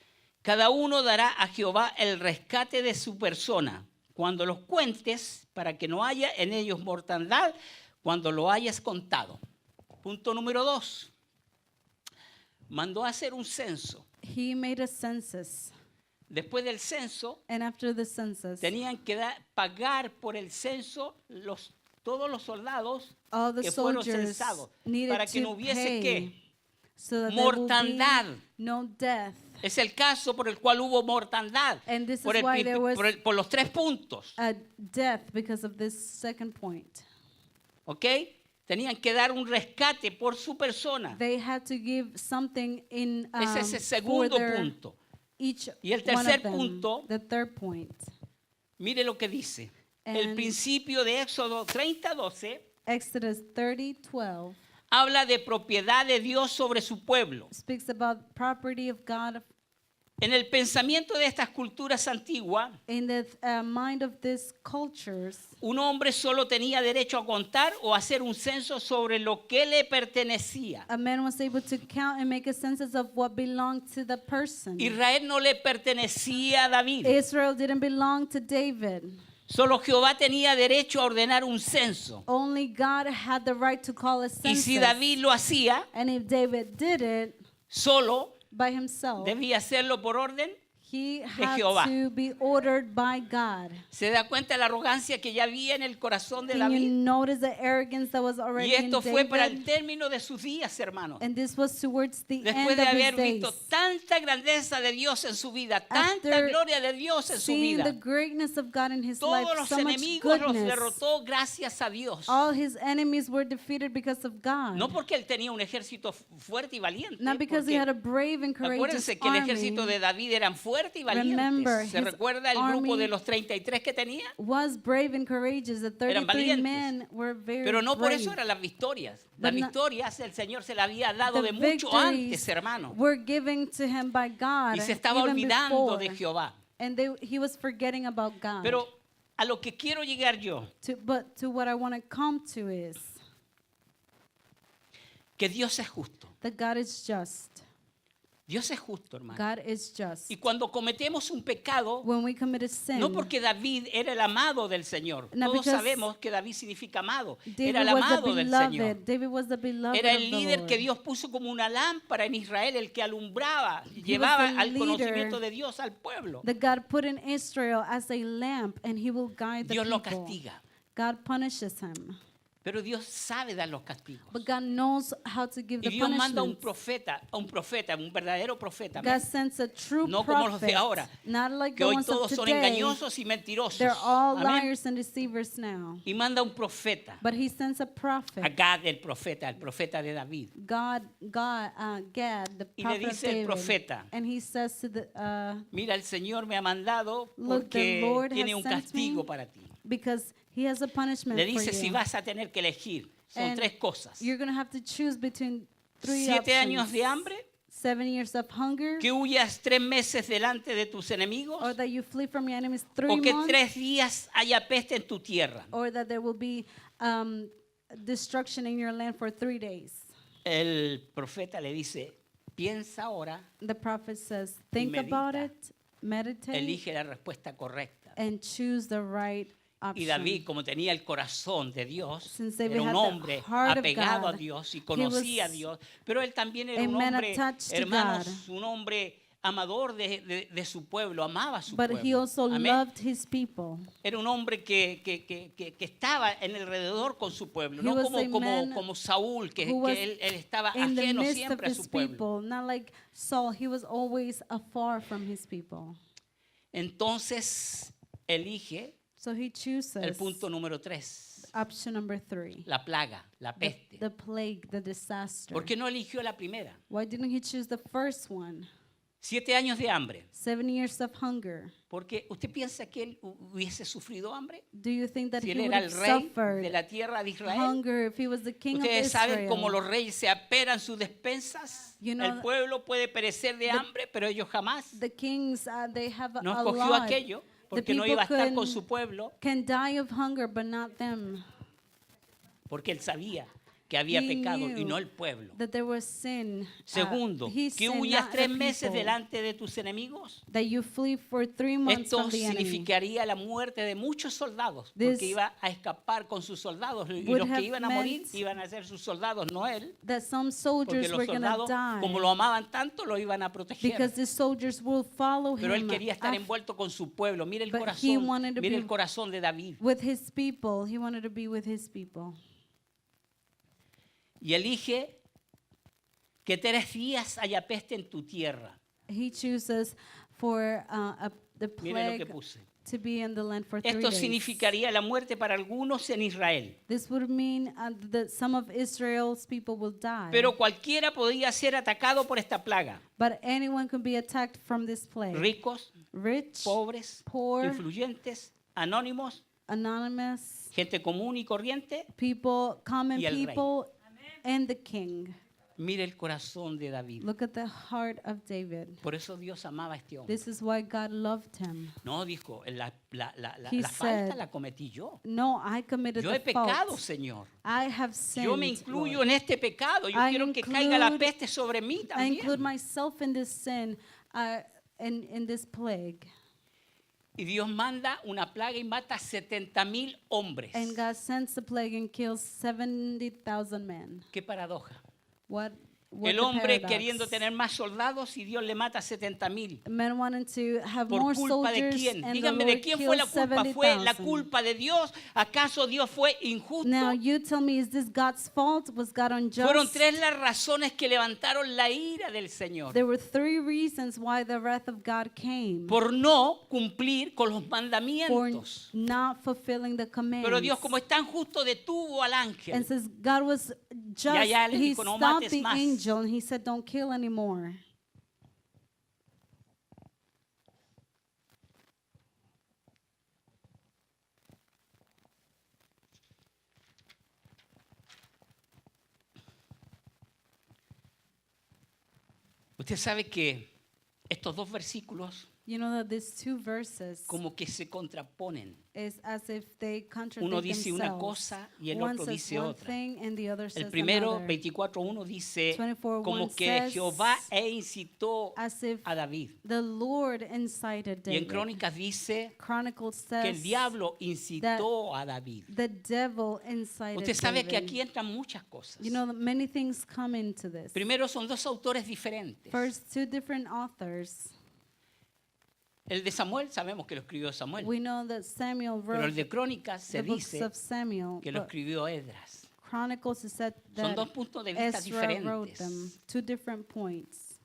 cada uno dará a Jehová el rescate de su persona. Cuando los cuentes, para que no haya en ellos mortandad, cuando lo hayas contado. Punto número 2. Mandó a hacer un censo. He made a census. Después del censo, And after the census, tenían que pagar por el censo todos los soldados all the que fueron soldiers censados, needed para que to no hubiese pay ¿qué? so that there will Mortandad. be no death. Es el caso por el cual hubo mortandad, And this por, is why el, there was por los 3 puntos, a death because of this second point. ¿ok? Tenían que dar un rescate por su persona. They had to give something in Ese es el for segundo their, punto. each Y el one of tercer them. punto, The third point. Mire lo que dice. El And- principio de Éxodo 30, 12 Exodus 30:12 habla de propiedad de Dios sobre su pueblo. speaks about property of God. En el pensamiento de estas culturas antiguas, In the mind of these cultures, un hombre solo tenía derecho a contar o hacer un censo sobre lo que le pertenecía. a man was able to count and make a census of what belonged to the person. Israel no le pertenecía a David. Israel didn't belong to David. Solo Jehová tenía derecho a ordenar un censo. Only God had the right to call a Y census. si David lo hacía, And if David did it solo by himself, debía hacerlo por orden. he had Jehová. to be ordered by God. ¿Se da cuenta de la arrogancia que ya había en el corazón de Can you David? notice the arrogance that was Y already in esto fue para el David? término de sus días, hermanos. And this was towards the Después end de of haber his visto days. tanta grandeza de Dios en su vida, tanta After gloria de Dios en su Seeing the vida, greatness of God in his life, todos los so much enemigos los goodness. derrotó gracias a Dios. All his enemies were defeated because of God. No porque él tenía un ejército fuerte y valiente. Not because he porque had a brave and courageous acuérdense que el ejército army. de David eran fuertes y Remember, valientes. ¿Se his recuerda el grupo de army los 33 que tenía? Was brave and courageous. The 33 valientes. men were very Pero no por brave. eso eran las victorias. But Las not- victorias el Señor se las había dado The de mucho victories antes, hermano. were given to him by God Y se estaba even olvidando before. de Jehová. And he was forgetting about God. Pero a lo que quiero llegar yo, But to what I want to come to is que Dios es justo. that God is just. Dios es justo, hermano. God is just. Y cuando cometemos un pecado, When we commit a sin, no porque David era el amado del Señor. No, Todos because sabemos que David significa amado. David Era el was the amado del Señor. beloved. David was the beloved Era of el the líder Lord. que Dios puso como una lámpara en Israel, el que alumbraba, was llevaba the al leader conocimiento de Dios al pueblo. That God put in Israel as a lamp, and He will guide the Dios lo people. castiga. God punishes him, Pero Dios sabe dar los castigos. but God knows how to give Y the Dios manda un punishment. profeta, un verdadero profeta. God sends a true No como los de prophet, ahora, not like Que the hoy ones of todos son today. engañosos y mentirosos. They're all Amén. liars and deceivers now. Y manda un profeta. But He sends a prophet, A Gad el profeta de David. Gad, the Y le prophet of dice el David. profeta, And he says to the, Mira, el Señor me ha mandado Look, the porque Lord tiene has un sent castigo me para ti. because He has a punishment Le for dice, si you. vas a tener que elegir, son And tres cosas. You're going to have to choose between 3 7 años options. de hambre, 7 years of hunger, que huyas 3 meses delante de tus enemigos, or that you flee from your enemies 3 o que months, 3 días haya peste en tu tierra. or that there will be destruction in your land for 3 days. El profeta le dice, piensa ahora, The prophet says, think medita. about it, meditate, elige la respuesta correcta. and choose the right Y option. David, como tenía el corazón de Dios, Since David era un had the hombre heart of apegado a God, Dios y he conocía a was Dios, pero él también era a un man hombre, attached to hermanos, God. un hombre amador de su pueblo, amaba a su But he pueblo. also Amén. loved his people. Era un hombre que estaba en alrededor con su pueblo, He no was como, a man como Saúl, que who was él estaba In the ajeno midst of siempre a his su pueblo. people, not like Saul, he was always afar from his people. Entonces elige So he chooses el punto número 3, option number 3, la plaga, la peste. the plague, the disaster. ¿Por qué no eligió la primera? Why didn't he choose the first one? 7 años de hambre. 7 years of hunger. Porque usted piensa que él hubiese sufrido hambre Do you think that si he él would era have el rey de suffered la tierra de Israel. hunger if he was the king of Ustedes saben Israel? cómo los reyes se aperan sus despensas. You know, El pueblo puede perecer de hambre, pero ellos jamás. The kings, they have No a escogió lot. aquello porque The no people iba a estar con su pueblo, can die of hunger, but not them. porque él sabía que había He pecado y knew no el pueblo. That there was sin. Segundo, He que sinned, huyas not the 3 meses people. delante de tus enemigos. That you flee for 3 months Esto from the enemy. significaría la muerte de muchos soldados, This porque iba a escapar con sus soldados y would los que have iban a morir meant iban a ser sus soldados, no él, That some porque soldiers los were going to soldados, como die lo amaban tanto, lo iban a proteger. because the soldiers will follow Pero él him quería estar envuelto con su pueblo. Mire el But he corazón, wanted to mire be el corazón de David. with his people. He wanted to be with his people. Y elige que 3 días haya peste en tu tierra. He chooses for the Mire lo que plague puse. to be in the land for 3 Esto days. significaría la muerte para algunos en Israel. This would mean that some of Israel's people will die. Pero cualquiera podía ser atacado por esta plaga. But anyone can be attacked from this plague. Ricos, Rich, pobres, poor, influyentes, anónimos, anonymous, gente común y corriente. people, common Y el rey. people, and the king. Mire el corazón de David. Look at the heart of David. Por eso Dios amaba a este hombre. This is why God loved him. No, dijo, He la falta said, la cometí yo. No, I committed Yo the he pecado, fault. Señor. I have sinned. Yo me incluyo Lord. en este pecado. Yo I quiero que caiga la include- peste sobre mí I include también. myself in this sin, in this plague. Y Dios manda una plaga y mata 70,000 hombres. And God sends the plague and kills 70,000 men. Qué paradoja. What El the hombre paradox? queriendo tener más soldados y Dios le mata 70,000. Men wanted to have ¿Por more culpa de soldiers quién? and the Díganme, ¿de Lord quién fue la killed culpa? ¿Fue la 70,000. culpa de Dios? ¿Acaso Dios fue injusto? Now you tell me, is this God's fault? Was God Fueron unjust? 3 las razones que levantaron la ira del Señor. There were 3 reasons why the wrath of God came. Por no cumplir con los For mandamientos. not fulfilling the commands. Pero Dios, como es tan justo, detuvo al ángel. And since God was just, Ya le he dijo, "No stopped mates the más." angel and he said, don't kill anymore. Usted sabe que estos 2 versículos You know that these 2 verses como que se contraponen. is as if they contradict Uno dice una themselves. cosa y el One otro says dice one otra. thing and the other El says primero, another. 24:1, dice 24:1 como que says, Jehová incitó As if a David. the Lord incited Y en David. Crónicas dice Chronicles que el says diablo incitó a David. the devil incited Usted sabe que David. aquí entran muchas cosas. You know that many things come into this. Primero son 2 autores diferentes. First, 2 different authors. El de Samuel sabemos que lo escribió Samuel. We know that Samuel Pero el wrote de Crónicas se the books dice of Samuel. que lo But escribió Esdras. Chronicles is said Son that 2 puntos de vista Ezra wrote diferentes. them. 2 different points.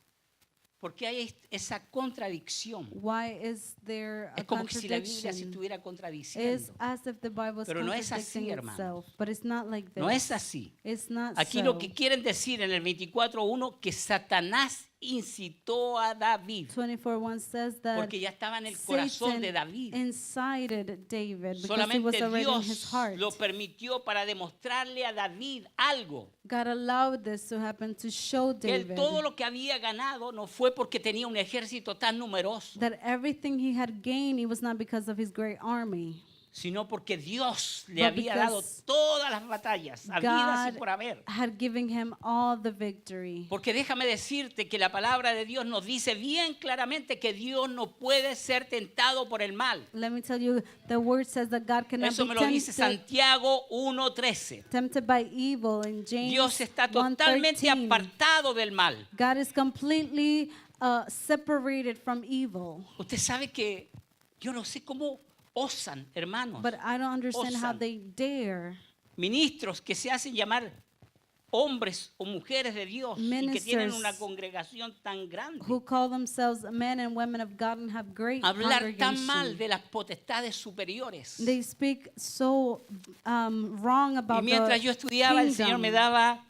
Porque hay esa contradicción. Why is there a Es como que si la Biblia se contradiction? estuviera It's contradiciendo. as if the Bible is Pero no es contradicting así, hermanos. itself. But it's not like this. No es así. It's not Aquí so. lo que quieren decir en el 24:1 que Satanás incitó a David 24:1 says that porque ya estaba en el corazón de David. incited David because he was Solamente already in his Dios heart. lo permitió para demostrarle a David algo. God allowed this to happen to show Que él David todo lo que había ganado no fue porque tenía un ejército tan numeroso, that everything he had gained, it was not because of his great army. sino porque Dios le But había dado because todas las batallas, habidas y God por haber. had given him all the victory. Porque déjame decirte que la palabra de Dios nos dice bien claramente que Dios no puede ser tentado por el mal. Let me tell you, the word says that God cannot Eso be me lo dice tempted, Santiago 1:13. tempted by evil in James Dios está totalmente 1:13. apartado del mal. God is completely separated from evil. Usted sabe que yo no sé cómo osan, hermanos, But I don't understand how Osan. they dare. ministros que se hacen llamar hombres o mujeres de Dios y que tienen Ministers una congregación tan grande, Who call themselves men and women of God and have great hablar tan mal congregation. de las potestades superiores. They speak so wrong Y about mientras the yo estudiaba, el Señor kingdom. me daba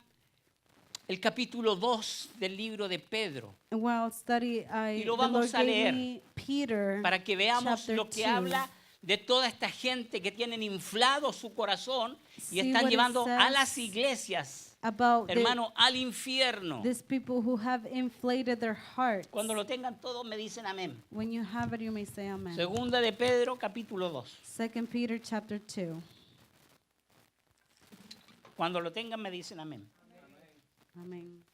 el capítulo 2 del libro de Pedro, And while study, Y lo the vamos Lord a gave leer me Peter para que veamos chapter lo que 2. habla de toda esta gente que tienen inflado su corazón y See están what it llevando a says las iglesias, about hermano, al infierno. these people who have inflated their hearts. Cuando lo tengan todos me dicen amén. When you have it, you may say amen. Segunda de Pedro, capítulo 2. 2 Peter chapter 2. Cuando lo tengan me dicen amén. Amen.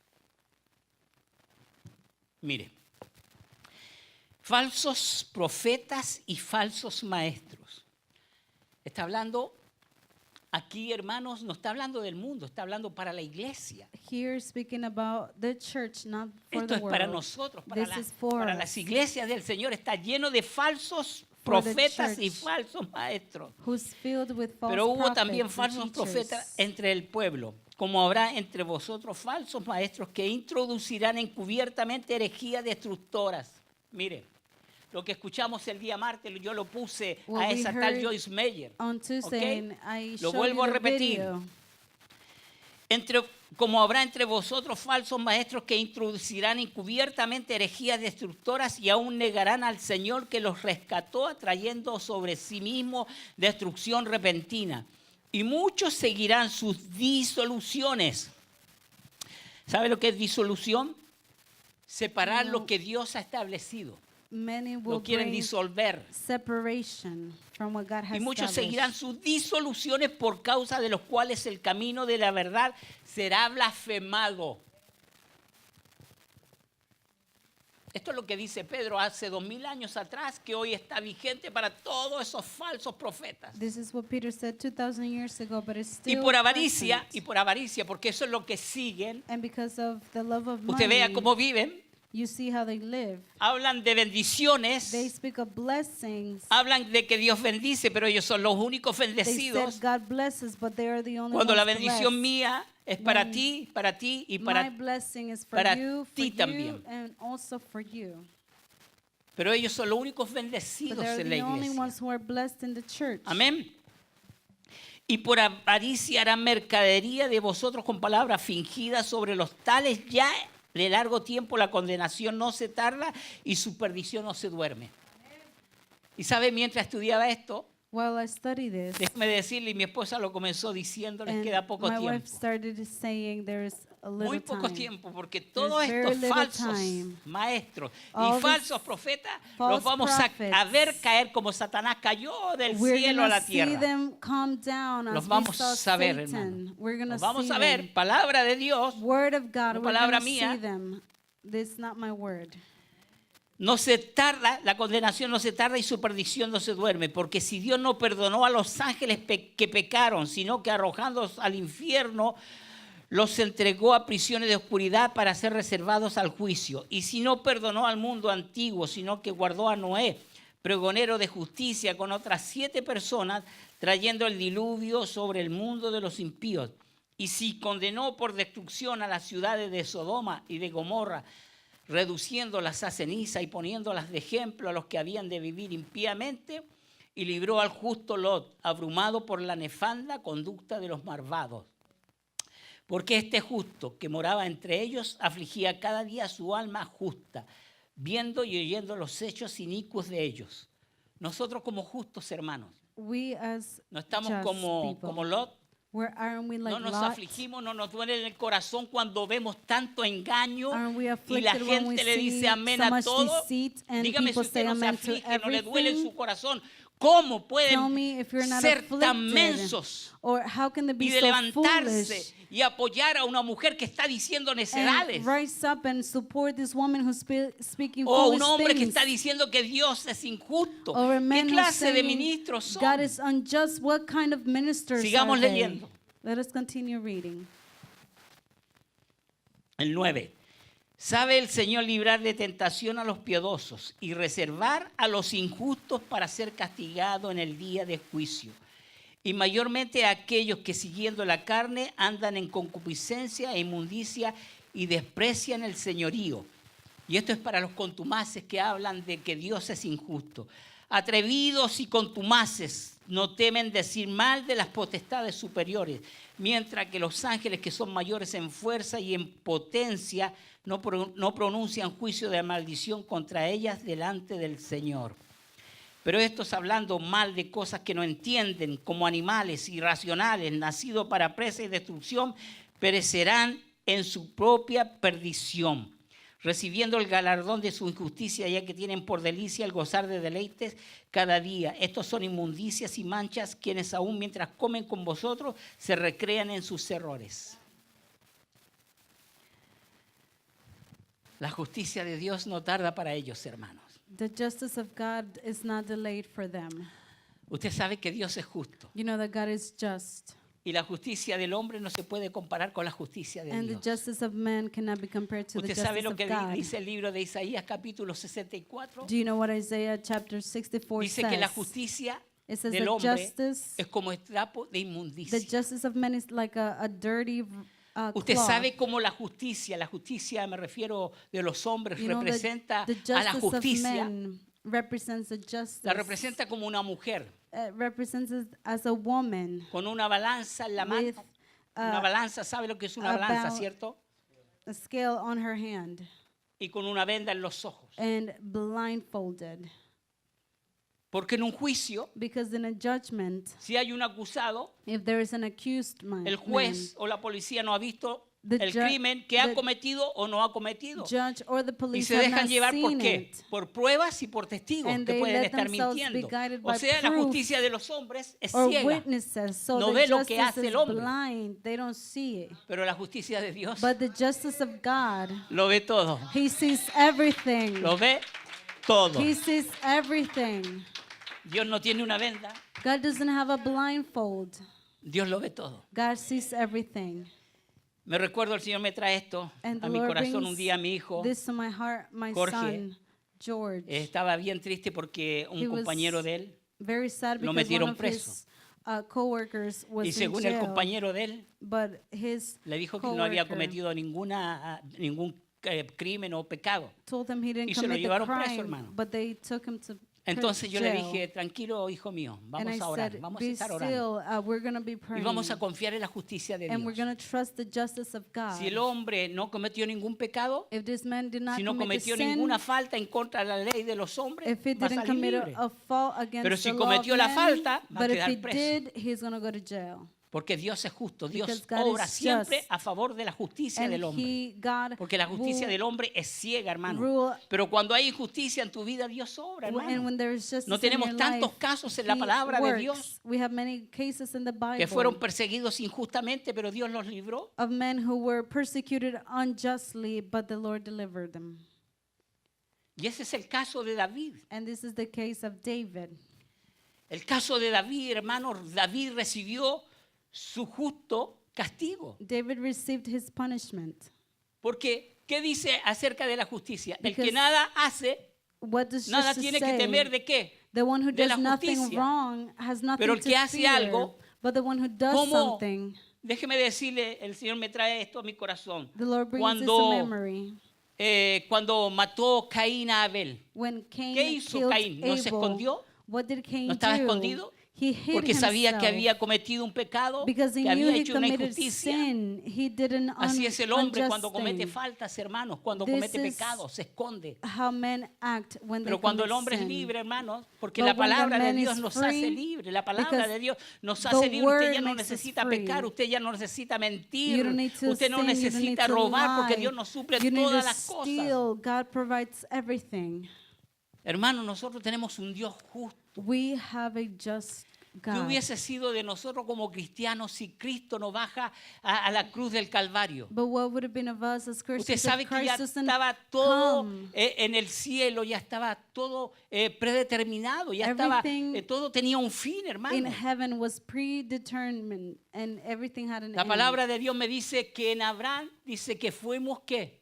Mire, falsos profetas y falsos maestros. Está hablando aquí, hermanos, no está hablando del mundo, está hablando para la iglesia. Here speaking about the church, not for Esto the es para world. nosotros, para, This is for para us. las iglesias del Señor. Está lleno de falsos For the profetas y church. falsos maestros. Who's filled with false Pero hubo prophets también and falsos teachers. profetas entre el pueblo, como habrá entre vosotros falsos maestros que introducirán encubiertamente herejías destructoras. Mire, lo que escuchamos el día martes, yo lo puse What a we esa tal heard Joyce Meyer. On Tuesday, ¿Ok? and I Lo showed vuelvo a you the repetir. video. Como habrá entre vosotros falsos maestros que introducirán encubiertamente herejías destructoras y aún negarán al Señor que los rescató, atrayendo sobre sí mismo destrucción repentina. Y muchos seguirán sus disoluciones. ¿Sabe lo que es disolución? Separar No. lo que Dios ha establecido. Many will Lo quieren bring disolver. separation from what God has Y muchos established. seguirán sus disoluciones por causa de los cuales el camino de la verdad será blasfemado. Esto es lo que dice Pedro hace 2000 años atrás, que hoy está vigente para todos esos falsos profetas. This is what Peter said 2,000 years ago, but it's Y still por present. avaricia, porque eso es lo que siguen. And because of the love of Usted vea money, cómo viven. you see how they live. Hablan de bendiciones. They speak of blessings. Hablan de que Dios bendice, pero ellos son los únicos They bendecidos. said God blesses, but they are the only Cuando la ones bendición blessed. mía es para ti y My para... blessing is for para you, for ti you, también. and also for you. Pero ellos son los únicos But bendecidos they're en la the only iglesia. ones who are blessed in the church. Amén. Y por avaricia harán mercadería de vosotros con palabras fingidas sobre los tales ya de largo tiempo la condenación no se tarda y su perdición no se duerme. Y sabe, mientras estudiaba esto, While I study this, déjame decirle, y mi esposa lo comenzó diciendo, les and queda poco my wife tiempo. started saying there's a Muy little poco time. tiempo, porque todos There's very estos little falsos time. maestros All y these falsos profetas false los vamos prophets, a ver caer como Satanás cayó del We're cielo a gonna la see tierra. them come down as Los we vamos saw a ver, Satan. hermano. We're gonna Los vamos see a ver, them. palabra de Dios. Word of God, No we're palabra gonna mía. see them. This is not my word. No se tarda, la condenación no se tarda y su perdición no se duerme, porque si Dios no perdonó a los ángeles que pecaron, sino que arrojándolos al infierno, los entregó a prisiones de oscuridad para ser reservados al juicio. Y si no perdonó al mundo antiguo, sino que guardó a Noé, pregonero de justicia, con otras 7 personas, trayendo el diluvio sobre el mundo de los impíos. Y si condenó por destrucción a las ciudades de Sodoma y de Gomorra, reduciéndolas a ceniza y poniéndolas de ejemplo a los que habían de vivir impíamente, y libró al justo Lot, abrumado por la nefanda conducta de los malvados. Porque este justo que moraba entre ellos afligía cada día su alma justa, viendo y oyendo los hechos inicuos de ellos. Nosotros como justos hermanos, We as no estamos just como people, Lot. where aren't we like No nos Lot? afligimos, no nos duele en el corazón cuando vemos tanto engaño Aren't we y la afflicted when we gente le dice see amén so a much todo. deceit and Dígame si people usted say no se amen to aflige, no le duele en everything? su corazón. ¿Cómo Tell me if you're pueden not ser tan afflicted. mensos Or how can they y be de so levantarse foolish y apoyar a una mujer que está diciendo necedades? and rise up and support this woman who's speaking O un foolish hombre que things? está diciendo que Dios es injusto. Or a ¿Qué man who's clase de saying ministros son? God is unjust. What kind of ministers Sigamos are they? leyendo. Let us continue reading. El 9. Sabe el Señor librar de tentación a los piadosos y reservar a los injustos para ser castigados en el día de juicio. Y mayormente a aquellos que siguiendo la carne andan en concupiscencia e inmundicia y desprecian el señorío. Y esto es para los contumaces que hablan de que Dios es injusto. Atrevidos y contumaces no temen decir mal de las potestades superiores, mientras que los ángeles que son mayores en fuerza y en potencia no pronuncian juicio de maldición contra ellas delante del Señor. Pero estos hablando mal de cosas que no entienden, como animales irracionales, nacidos para presa y destrucción, perecerán en su propia perdición, recibiendo el galardón de su injusticia, ya que tienen por delicia el gozar de deleites cada día. Estos son inmundicias y manchas, quienes aún mientras comen con vosotros se recrean en sus errores. La justicia de Dios no tarda para ellos, hermanos. The justice of God is not delayed for them. Usted sabe que Dios es justo. You know that God is just. Y la justicia del hombre no se puede comparar con la justicia de And the Dios. justice of man cannot be compared to the Usted sabe justice lo of que God. dice el libro de Isaías capítulo 64. Do you know what Isaiah chapter 64 Dice que la says? justicia It says del that hombre justice, es como trapo de the inmundicia. justice of man is like a dirty Usted cloth. sabe cómo la justicia me refiero de los hombres, You know, representa the a la justice of justicia, men represents the justice. la representa como una mujer Represents it as a woman con una balanza en la mano. with Una balanza, ¿sabe lo que es una a balanza, bal- cierto? a scale on her hand Y con una venda en los ojos. and blindfolded. Porque en un juicio, Because in a judgment, si hay un acusado, if there is an accused man, el juez o la policía no ha visto el crimen que ha cometido o no ha cometido. judge or the Y police se have dejan not llevar ¿por seen qué? it. Por pruebas y por testigos And que they pueden let estar themselves be mintiendo. guided O by sea, la proof justicia de los hombres es or ciega, witnesses. So no the ve lo que justice hace is el hombre. blind. They don't see it. pero la justicia de Dios But the justice of God, lo ve todo. He sees everything. Lo ve todo. He sees everything. Dios no tiene una venda, God doesn't have a blindfold. Dios lo ve todo. God sees everything. Me recuerdo, el Señor me trae esto And the a mi Lord corazón. brings Un día mi hijo this to my heart, my Jorge, son, George. estaba bien triste porque un He was compañero de él, very sad lo because one metieron of preso. his coworkers was y in según el jail. compañero de él, But his le dijo que no había coworker cometido ningún crimen o pecado. told him he didn't y se lo commit the llevaron preso, crime, hermano. but they took him to Entonces yo le jail. dije, tranquilo, hijo mío, And vamos I a orar, said, vamos a be estar orando. still, we're going to be Y praying. vamos a confiar en la justicia de And we're Dios. going to trust the justice of God. Si el hombre no cometió ningún pecado, If this man did not si no commit the cometió sin, ninguna falta en contra de la ley de los hombres, if he va a didn't salir commit libre. a fault against Pero si the law of cometió la man, falta, va a but if quedar he preso. did, he's going to go to jail. Porque Dios es justo. Dios Because God obra is siempre just. a favor de la justicia del And hombre. God Porque la justicia will del hombre es ciega, hermano. rule. Pero cuando hay injusticia en tu vida, Dios obra, And hermano. when there is justice No tenemos in your tantos life, casos en la He palabra de works. Dios We have many cases in the Bible que fueron perseguidos injustamente, pero Dios los libró. of men who were persecuted unjustly, but the Lord delivered them. Y ese es el caso de David. And this is the case of David. El caso de David, hermano, David recibió su justo castigo. David received his punishment. Porque, ¿qué dice acerca de la justicia? El que Because nada hace, What does nada justice tiene que say? temer de qué. The one who de la does nothing justicia. wrong has nothing Pero el to que hace fear. algo, But the one who does ¿cómo? something, Déjeme decirle, el Señor me trae esto a mi corazón. the Lord brings this to Cuando, memory. cuando mató Caín a Abel, When Cain ¿qué hizo killed Caín? ¿No se Abel, escondió? what did Cain ¿No estaba do? escondido? He hid Porque sabía que himself había cometido un pecado, because he que knew había he hecho una committed injusticia. sin. He did an Así es el hombre unjust cuando comete thing. faltas, hermanos, cuando This comete is pecados, se esconde. How men act when Pero they cuando el commit hombre es sin. libre, hermanos, porque But la when the palabra de man Dios is nos free, hace libre, la palabra because de Dios nos the hace libre. Usted word ya no makes us necesita free. pecar, usted ya no necesita You mentir, don't need to usted no sin, you don't need necesita to robar porque lie. Dios nos suple You need todas to las cosas. steal. God provides everything. Hermanos, nosotros tenemos un Dios justo. We have a just ¿Qué God. hubiese sido de nosotros como cristianos si Cristo no baja a la cruz del Calvario? But what would have been of us as Usted Christians sabe if que ya Christ doesn't estaba todo come? en el cielo, ya estaba todo predeterminado, ya estaba, Everything todo tenía un fin, In hermano. heaven was predetermined and everything had an La end. palabra de Dios me dice que en Abraham dice que fuimos ¿qué?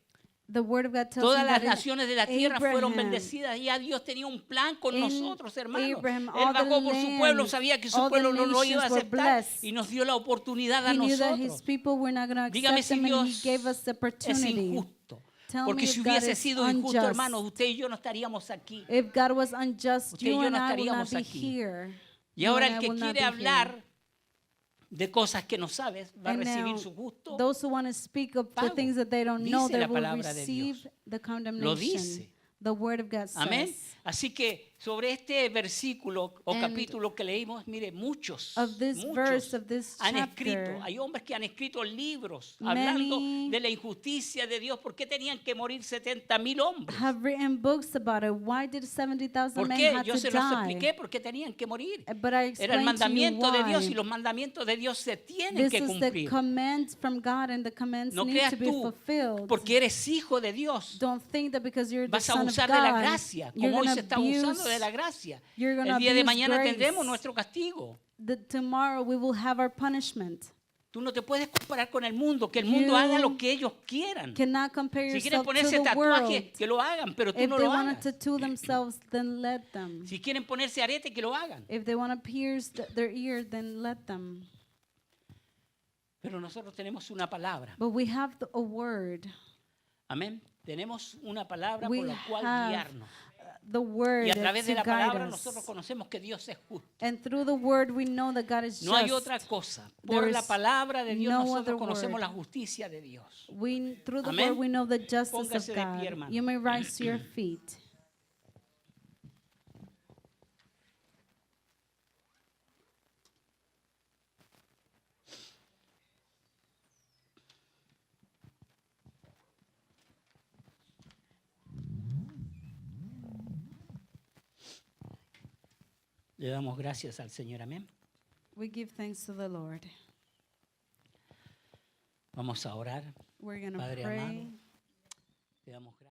The word of God tells Todas me las that in naciones de la tierra fueron Abraham, bendecidas. Ya Dios tenía un plan con in nosotros, hermanos. Abraham, Él all the bajó por su pueblo, lands, sabía que su all the pueblo no lo iba a nations were aceptar blessed. y nos dio la oportunidad a He knew that his nosotros. people were not going to Dígame accept si him and he Dios gave us the es opportunity. injusto. Tell Porque me si if God hubiese is sido injusto, unjust. hermanos, usted y yo no estaríamos aquí. If God was unjust, Usted y you yo and no I will not estaríamos be aquí. here. Y You ahora and el I que will not quiere be hablar here. de cosas que no sabes va a And recibir now, su justo. those who want to speak of the pago. things that they don't know, Dice they la will palabra de receive Dios. the Lo condemnation. dice. The word of God Amén. says. Así que sobre este versículo o And capítulo que leímos, mire, muchos Of this verse, of this han chapter, escrito, hay hombres que han escrito libros hablando many de la injusticia de Dios. ¿Por qué tenían que morir 70,000 hombres? have written books about it. Why did 70,000 ¿Por men qué? have Yo to se los die? expliqué por qué tenían que morir. But I Era el explained to you mandamiento de Dios y why. los mandamientos de Dios se tienen This que is the cumplir. commands from God and the commands No need creas to be tú, fulfilled. porque eres hijo de Dios, Don't think that because you're the vas a son of usar de la God, gracia, you're como hoy gonna se está usando de abuse, la gracia. you're gonna El día de abuse mañana grace. tendremos nuestro castigo. Tomorrow we will have our punishment. Tú no te puedes comparar con el mundo, que el mundo You haga lo que ellos quieran. Cannot compare Si quieren yourself to ponerse the tatuajes, world. que lo hagan, pero tú If no they lo want hagas. to tattoo themselves, then let them. Si quieren ponerse arete, que lo hagan. If they want to pierce their ear, then let them. Pero nosotros tenemos una palabra. But we have a word. Amén. Tenemos una palabra We por la cual have guiarnos. The word Y a través de to la guide palabra us. nosotros conocemos que Dios es justo. And through the word we know that God is No hay just. otra cosa. There Por la is palabra de Dios no nosotros other conocemos word. la justicia de Dios. Through the Amén. word we know the justice Póngase of de God. pie, hermano. You may rise to your feet. Le damos gracias al Señor, amén. We give thanks to the Lord. Vamos a orar. We're going to Padre pray. amado, te damos gracias.